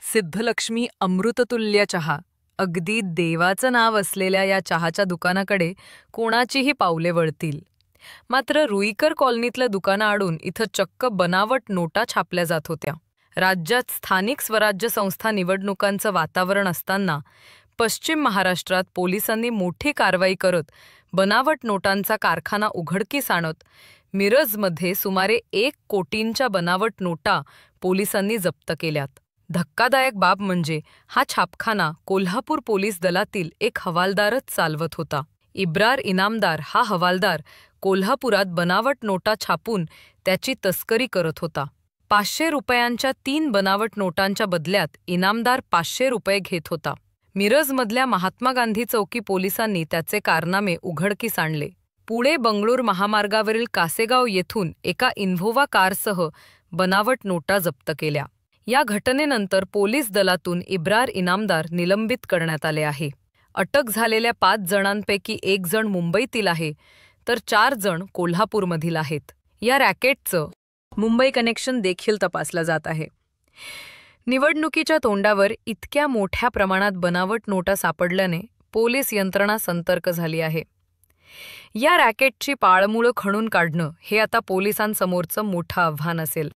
सिद्धलक्ष्मी अमृततुल्य चहा, अगदी देवाचं नाव असलेल्या या चहाच्या दुकानाकडे कोणाचीही पावले वळतील. मात्र रुईकर कॉलनीतलं दुकानं आडून इथं चक्क बनावट नोटा छापल्या जात होत्या. राज्यात स्थानिक स्वराज्य संस्था निवडणुकांचं वातावरण असताना पश्चिम महाराष्ट्रात पोलिसांनी मोठी कारवाई करत बनावट नोटांचा कारखाना उघडकीस आणत मिरजमध्ये सुमारे 1 कोटींच्या बनावट नोटा पोलिसांनी जप्त केल्यात. धक्कादायक बाब म्हणजे हा छापखाना कोल्हापूर पोलीस दलातील एक हवालदारच चालवत होता. इब्रार इनामदार हा हवालदार कोल्हापुरात बनावट नोटा छापून त्याची तस्करी करत होता. 500 रुपयांच्या 3 बनावट नोटांच्या बदल्यात इनामदार 500 रुपये घेत होता. मिरजमधल्या महात्मा गांधी चौकी पोलिसांनी त्याचे कारनामे उघडकीस आणले. पुणे बंगळूर महामार्गावरील कासेगाव येथून एका इन्व्होवा कारसह बनावट नोटा जप्त केल्या. या घटनेनंतर पोलीस दलातून इब्रार इनामदार निलंबित करण्यात आले आहे. अटक झालेल्या 5 जणांपैकी 1 जण मुंबईतील आहे, तर 4 जण कोल्हापूरमधील आहेत. या रॅकेटचं मुंबई कनेक्शन देखील तपासलं जात आहे. निवडणुकीच्या तोंडावर इतक्या मोठ्या प्रमाणात बनावट नोटा सापडल्याने पोलीस यंत्रणा सतर्क झाली आहे. या रॅकेटची पाळमुळं खणून काढणं हे आता पोलिसांसमोरचं मोठं आव्हान असेल.